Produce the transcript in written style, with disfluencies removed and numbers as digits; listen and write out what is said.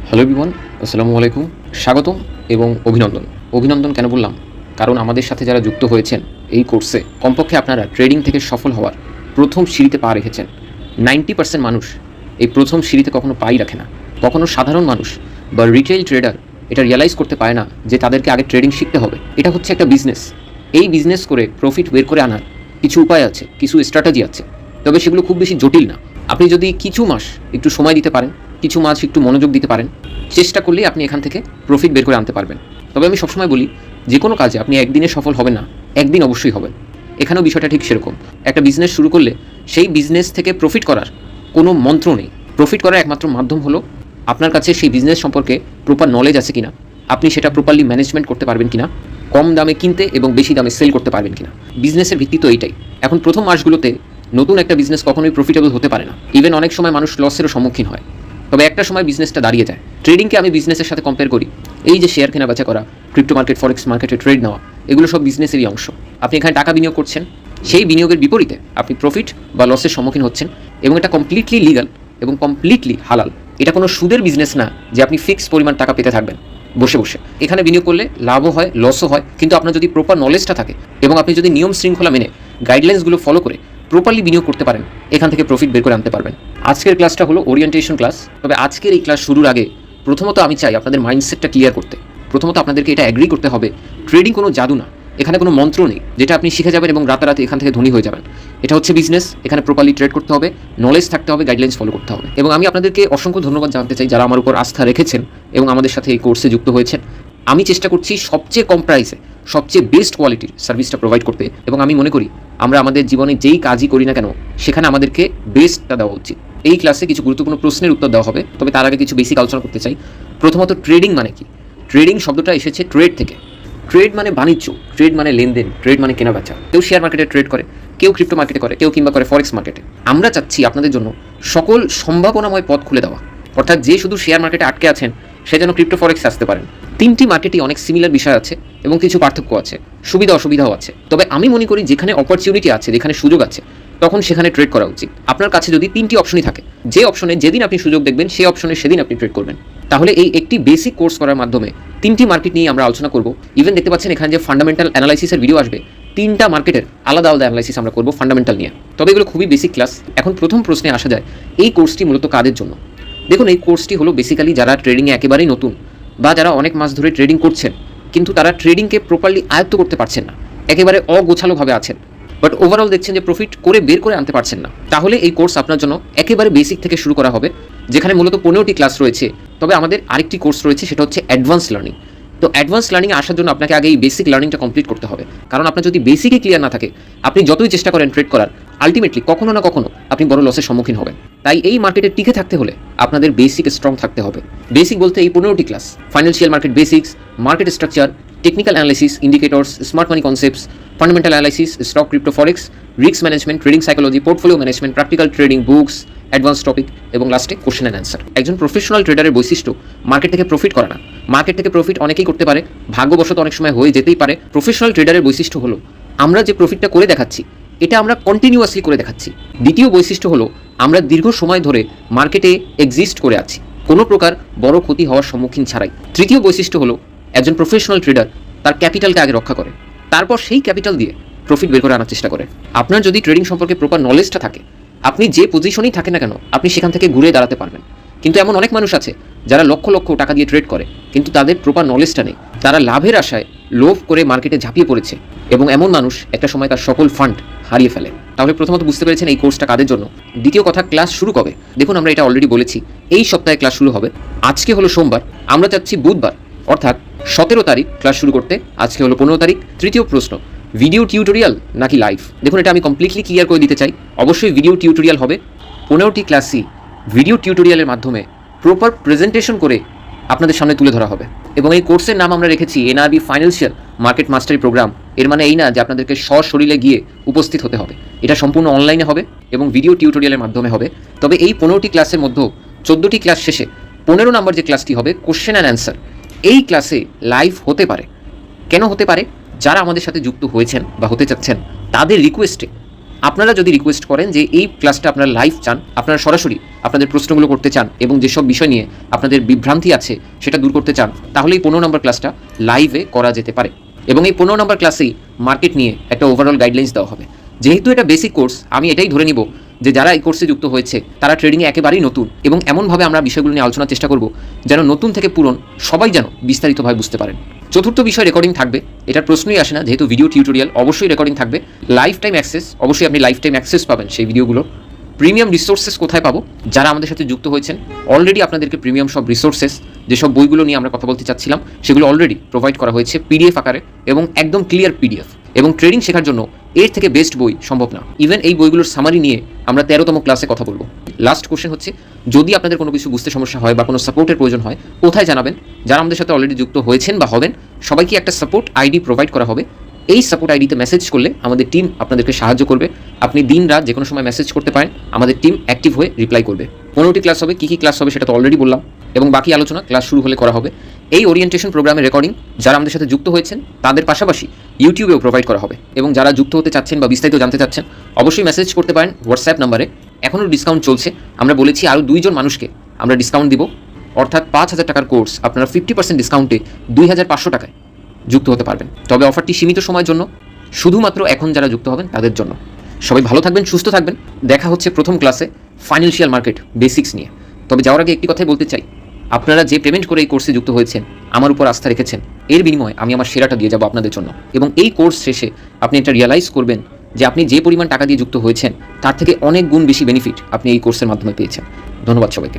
Hello everyone, আসসালামু আলাইকুম। স্বাগতম এবং অভিনন্দন কেন বললাম? কারণ আমাদের সাথে যারা যুক্ত হয়েছেন এই কোর্সে কমপক্ষে আপনারা ট্রেডিং থেকে সফল হওয়ার প্রথম সিঁড়িতে পা রেখেছেন। 90% মানুষ এই প্রথম সিঁড়িতে কখনো পাই রাখে না। কখনো সাধারণ মানুষ বা রিটেল ট্রেডার এটা রিয়ালাইজ করতে পারে না যে তাদেরকে আগে ট্রেডিং শিখতে হবে। এটা হচ্ছে একটা বিজনেস। এই বিজনেস করে প্রফিট বের করে আনার কিছু উপায় আছে, কিছু স্ট্র্যাটেজি আছে, তবে সেগুলো খুব বেশি জটিল না। আপনি যদি কিছু মাস একটু সময় দিতে পারেন, কিছু মাস একটু মনোযোগ দিতে পারেন, চেষ্টা করলেই আপনি এখান থেকে প্রফিট বের করে আনতে পারবেন। তবে আমি সবসময় বলি, যে কোনো কাজে আপনি একদিনে সফল হবেন না, একদিন অবশ্যই হবেন। এখানেও বিষয়টা ঠিক সেরকম। একটা বিজনেস শুরু করলে সেই বিজনেস থেকে প্রফিট করার কোনো মন্ত্র নেই। প্রফিট করার একমাত্র মাধ্যম হলো আপনার কাছে সেই বিজনেস সম্পর্কে প্রপার নলেজ আছে কিনা, আপনি সেটা প্রপারলি ম্যানেজমেন্ট করতে পারবেন কিনা, কম দামে কিনতে এবং বেশি দামে সেল করতে পারবেন কিনা। বিজনেসের ভিত্তি তো এইটাই। এখন প্রথম মাসগুলোতে নতুন একটা বিজনেস কখনোই প্রফিটেবল হতে পারে না। ইভেন অনেক সময় মানুষ লসেরও সম্মুখীন হয়। তবে একটা সময় বিজনেসটা দাঁড়িয়ে যায়। ট্রেডিংকে আমি বিজনেসের সাথে কম্পেয়ার করি। এই যে শেয়ার কেনা বেচা করা, ক্রিপ্টো মার্কেট, ফরেক্স মার্কেটে ট্রেড নেওয়া, এগুলো সব বিজনেসেরই অংশ। আপনি এখানে টাকা বিনিয়োগ করছেন, সেই বিনিয়োগের বিপরীতে আপনি প্রফিট বা লসের সম্মুখীন হচ্ছেন, এবং এটা কমপ্লিটলি লিগাল এবং কমপ্লিটলি হালাল। এটা কোনো সুদের বিজনেস না যে আপনি ফিক্সড পরিমাণ টাকা পেতে থাকবেন বসে বসে। এখানে বিনিয়োগ করলে লাভও হয়, লসও হয়, কিন্তু আপনার যদি প্রপার নলেজটা থাকে এবং আপনি যদি নিয়ম শৃঙ্খলা মেনে গাইডলাইন্সগুলো ফলো করে প্রপারলি বিনিয়োগ করতে পারেন, এখান থেকে প্রফিট বের করে আনতে পারবেন। আজকের ক্লাসটা হলো ওরিয়েন্টেশন ক্লাস। তবে আজকের এই ক্লাস শুরুর আগে প্রথমত আমি চাই আপনাদের মাইন্ডসেটটা ক্লিয়ার করতে। প্রথমত আপনাদেরকে এটা অ্যাগ্রি করতে হবে, ট্রেডিং কোনো জাদু না, এখানে কোনো মন্ত্র নেই যেটা আপনি শিখে যাবেন এবং রাতারাতি এখান থেকে ধনী হয়ে যাবেন। এটা হচ্ছে বিজনেস। এখানে প্রপারলি ট্রেড করতে হবে, নলেজ থাকতে হবে, গাইডলাইন্স ফলো করতে হবে। এবং আমি আপনাদেরকে অসংখ্য ধন্যবাদ জানাতে চাই যারা আমার উপর আস্থা রেখেছেন এবং আমাদের সাথে এই কোর্সে যুক্ত হয়েছেন। আমি চেষ্টা করছি সবচেয়ে কম প্রাইসে সবচেয়ে বেস্ট কোয়ালিটির সার্ভিসটা প্রোভাইড করতে, এবং আমি মনে করি আমরা আমাদের জীবনে যেই কাজই করি না কেন সেখানে আমাদেরকে বেস্টটা দেওয়া উচিত। এই ক্লাসে কিছু গুরুত্বপূর্ণ প্রশ্নের উত্তর দেওয়া হবে, তবে তার আগে কিছু বেসিক আলোচনা করতে চাই। প্রথমত, ট্রেডিং মানে কি? ট্রেডিং শব্দটা এসেছে ট্রেড থেকে। ট্রেড মানে বাণিজ্য, ট্রেড মানে লেনদেন, ট্রেড মানে কেনা বেচা। কেউ শেয়ার মার্কেটে ট্রেড করে, কেউ ক্রিপ্টো মার্কেটে করে, কেউ কিংবা করে ফরেক্স মার্কেটে। আমরা চাচ্ছি আপনাদের জন্য সকল সম্ভাবনাময় পথ খুলে দেওয়া, অর্থাৎ যে শুধু শেয়ার মার্কেটে আটকে আছেন সে যেন ক্রিপ্টো ফরেক্সে আসতে পারেন। তিনটি মার্কেটই অনেক সিমিলার বিষয় আছে এবং কিছু পার্থক্য আছে, সুবিধা অসুবিধাও আছে। তবে আমি মনে করি যেখানে অপরচুনিটি আছে, যেখানে সুযোগ আছে, তখন সেখানে ট্রেড করা উচিত। আপনার কাছে যদি তিনটি অপশনই থাকে, যে অপশনে যেদিন আপনি সুযোগ দেখবেন সেই অপশনে সেদিন আপনি ট্রেড করবেন। তাহলে এই একটি বেসিক কোর্স করার মাধ্যমে তিনটি মার্কেট নিয়ে আমরা আলোচনা করব। ইভেন দেখতে পাচ্ছেন এখানে যে ফান্ডামেন্টাল অ্যানালাইসিসের ভিডিও আসবে, তিনটা মার্কেটের আলাদা আলাদা অ্যানালাইসিস আমরা করব ফান্ডামেন্টাল নিয়ে। তবে এগুলো খুবই বেসিক ক্লাস। এখন প্রথম প্রশ্নে আসা যায়, এই কোর্সটি মূলত কাদের জন্য? দেখুন, এই কোর্সটি হলো বেসিক্যালি যারা ট্রেডিংয়ে একেবারেই নতুন বা যারা অনেক মাস ধরে ট্রেডিং করছেন কিন্তু তারা ট্রেডিংকে প্রপারলি আয়ত্ত করতে পারছেন না, একেবারে অগোছালোভাবে আছেন, বাট ওভারঅল দেখছেন যে প্রফিট করে বের করে আনতে পারছেন না। তাহলে এই কোর্স আপনার জন্য একেবারে বেসিক থেকে শুরু করা হবে, যেখানে মূলত 15টি ক্লাস রয়েছে। তবে আমাদের আরেকটি কোর্স রয়েছে, সেটা হচ্ছে অ্যাডভান্স লার্নিং। তো অ্যাডভান্স লার্নিংয়ে আসার জন্য আপনাকে আগে এই বেসিক লার্নিংটা কমপ্লিট করতে হবে। কারণ আপনার যদি বেসিকই ক্লিয়ার না থাকে, আপনি যতই চেষ্টা করেন ট্রেড করার, আলটিমেটলি কখনো না কখনো আপনি বড় লসের সম্মুখীন হবেন। তাই এই মার্কেটে টিকে থাকতে হলে আপনাদের বেসিক স্ট্রং থাকতে হবে। বেসিক বলতে এই 15টি class: financial market basics, market structure, technical analysis, indicators, smart money concepts, fundamental analysis, stock, crypto, forex, risk management, trading psychology, portfolio management, practical trading books, advance topic এবং লাস্টে question and answer. একজন professional ট্রেডারের বৈশিষ্ট্য market থেকে profit করা না। Market থেকে profit অনেকেই করতে পারে, ভাগ্যবশত অনেক সময় হয়ে যেতেই পারে। প্রফেশনাল ট্রেডারের বৈশিষ্ট্য হলো আমরা যে প্রফিটটা করে দেখাচ্ছি এটা আমরা কন্টিনিউয়াসলি করে দেখাচ্ছি। দ্বিতীয় বৈশিষ্ট্য হলো আমরা দীর্ঘ সময় ধরে মার্কেটে এক্সিস্ট করে আছি, কোনো প্রকার বড় ক্ষতি হওয়ার সম্মুখীন ছাড়াই। তৃতীয় বৈশিষ্ট্য হলো একজন প্রফেশনাল ট্রেডার তার ক্যাপিটালকে আগে রক্ষা করে, তারপর সেই ক্যাপিটাল দিয়ে প্রফিট বের করে আনার চেষ্টা করে। আপনার যদি ট্রেডিং সম্পর্কে প্রপার নলেজটা থাকে, আপনি যে পজিশনেই থাকেন না কেন আপনি সেখান থেকে ঘুরে দাঁড়াতে পারবেন। কিন্তু এমন অনেক মানুষ আছে যারা লক্ষ লক্ষ টাকা দিয়ে ট্রেড করে কিন্তু তাদের প্রপার নলেজটা নেই, তারা লাভের আশায় লোভ করে মার্কেটে ঝাঁপিয়ে পড়েছে এবং এমন মানুষ একটা সময় তার সকল ফান্ড হারিয়ে ফেলে। তাহলে প্রথমত বুঝতে পেরেছেন এই কোর্সটা কাদের জন্য। দ্বিতীয় কথা, ক্লাস শুরু কবে? দেখুন, আমরা এটা অলরেডি বলেছি, এই সপ্তাহে ক্লাস শুরু হবে। আজকে হলো সোমবার, আমরা চাচ্ছি বুধবার অর্থাৎ 17 তারিখ ক্লাস শুরু করতে। আজকে হলো 15 তারিখ। তৃতীয় প্রশ্ন, ভিডিও টিউটোরিয়াল নাকি লাইভ? দেখুন, এটা আমি কমপ্লিটলি ক্লিয়ার করে দিতে চাই, অবশ্যই ভিডিও টিউটোরিয়াল হবে। 15টি ক্লাসই ভিডিও টিউটোরিয়ালের মাধ্যমে প্রপার প্রেজেন্টেশন করে আপনাদের সামনে তুলে ধরা হবে। এবং এই কোর্সের নাম আমরা রেখেছি এনআরবি ফাইন্যান্সিয়াল মার্কেট মাস্টারি প্রোগ্রাম। এর মানে এই না যে আপনাদেরকে সশরীরে গিয়ে উপস্থিত হতে হবে, এটা সম্পূর্ণ অনলাইনে হবে এবং ভিডিও টিউটোরিয়ালের মাধ্যমে হবে। তবে এই 15টি ক্লাসের মধ্যে 14টি ক্লাস শেষে 15 নম্বর যে ক্লাসটি হবে কোশ্চেন অ্যান্ড অ্যান্সার, এই ক্লাসে লাইভ হতে পারে। কেন হতে পারে? যারা আমাদের সাথে যুক্ত হয়েছেন বা হতে চাচ্ছেন তাদের রিকোয়েস্টে আপনারা যদি রিকোয়েস্ট করেন যে এই ক্লাসটা আপনারা লাইভ চান, আপনারা সরাসরি আপনাদের প্রশ্নগুলো করতে চান এবং যেসব বিষয় নিয়ে আপনাদের বিভ্রান্তি আছে সেটা দূর করতে চান, তাহলে এই 15 নম্বর ক্লাসটা লাইভে করা যেতে পারে। এবং এই 15 নম্বর ক্লাসেই মার্কেট নিয়ে একটা ওভারঅল গাইডলাইন্স দেওয়া হবে। যেহেতু এটা বেসিক কোর্স, আমি এটাই ধরে নিব যে যারা এই কোর্সে যুক্ত হয়েছে তারা ট্রেডিংয়ে একেবারেই নতুন, এবং এমনভাবে আমরা বিষয়গুলো নিয়ে আলোচনার চেষ্টা করব যেন নতুন থেকে পুরন সবাই যেন বিস্তারিতভাবে বুঝতে পারেন। চতুর্থ বিষয় রেকর্ডিং থাকবে, এটার প্রশ্নই আসে না, যেহেতু ভিডিও টিউটোরিয়াল অবশ্যই রেকর্ডিং থাকবে। লাইফ টাইম অ্যাক্সেস, অবশ্যই আপনি লাইফ টাইম অ্যাক্সেস পাবেন সেই ভিডিওগুলো। প্রিমিয়াম রিসোর্সেস কোথায় পাবো? যারা আমাদের সাথে যুক্ত হয়েছেন অলরেডি আপনাদেরকে প্রিমিয়াম সব রিসোর্সেস, যেসব বইগুলো নিয়ে আমরা কথা বলতে চাচ্ছিলাম সেগুলো অলরেডি প্রোভাইড করা হয়েছে পিডিএফ আকারে, এবং একদম ক্লিয়ার পিডিএফ। এবং ট্রেডিং শেখার জন্য এর থেকে বেস্ট বই সম্ভব না। ইভেন এই বইগুলোর সামারি নিয়ে আমরা 13তম ক্লাসে কথা বলবো। লাস্ট কোশ্চেন হচ্ছে, যদি আপনাদের কোনো কিছু বুঝতে সমস্যা হয় বা কোনো সাপোর্টের প্রয়োজন হয়, কোথায় জানাবেন? যারা আমাদের সাথে অলরেডি যুক্ত হয়েছেন বা হবেন সবাইকে একটা সাপোর্ট আইডি প্রোভাইড করা হবে। এই সাপোর্ট আইডিতে মেসেজ করলে আমাদের টিম আপনাদেরকে সাহায্য করবে। আপনি দিন রাত যে কোনো সময় মেসেজ করতে পারেন, আমাদের টিম অ্যাক্টিভ হয়ে রিপ্লাই করবে। 15টি ক্লাস হবে, কী কী ক্লাস হবে সেটা তো অলরেডি বললাম, এবং বাকি আলোচনা ক্লাস শুরু হলে করা হবে। এই ওরিয়েন্টেশন প্রোগ্রামের রেকর্ডিং যারা আমাদের সাথে যুক্ত হয়েছেন তাদের পাশাপাশি ইউটিউবেও প্রোভাইড করা হবে। এবং যারা যুক্ত হতে চাচ্ছেন বা বিস্তারিত জানতে চাচ্ছেন অবশ্যই মেসেজ করতে পারেন হোয়াটসঅ্যাপ নাম্বারে। এখনও ডিসকাউন্ট চলছে, আমরা বলেছি আরও 2 জন মানুষকে আমরা ডিসকাউন্ট দিব, অর্থাৎ 5000 টাকার কোর্স আপনারা 50% ডিসকাউন্টে 2500 টাকায় যুক্ত হতে পারবেন। তবে অফারটি সীমিত সময়ের জন্য, শুধুমাত্র এখন যারা যুক্ত হবেন তাদের জন্য। সবাই ভালো থাকবেন, সুস্থ থাকবেন। দেখা হচ্ছে প্রথম ক্লাসে ফাইন্যান্সিয়াল মার্কেট বেসিক্স নিয়ে। তবে যাওয়ার আগে একটি কথাই বলতে চাই, আপনারা যে পেমেন্ট করে এই কোর্সে যুক্ত হয়েছেন, আমার উপর আস্থা রেখেছেন, এর বিনিময়ে আমি আমার সেরাটা দিয়ে যাব আপনাদের জন্য। এবং এই কোর্স শেষে আপনি এটা রিয়ালাইজ করবেন যে আপনি যে পরিমাণ টাকা দিয়ে যুক্ত হয়েছেন তার থেকে অনেক গুণ বেশি বেনিফিট আপনি এই কোর্সের মাধ্যমে পেয়েছেন। ধন্যবাদ সবাইকে।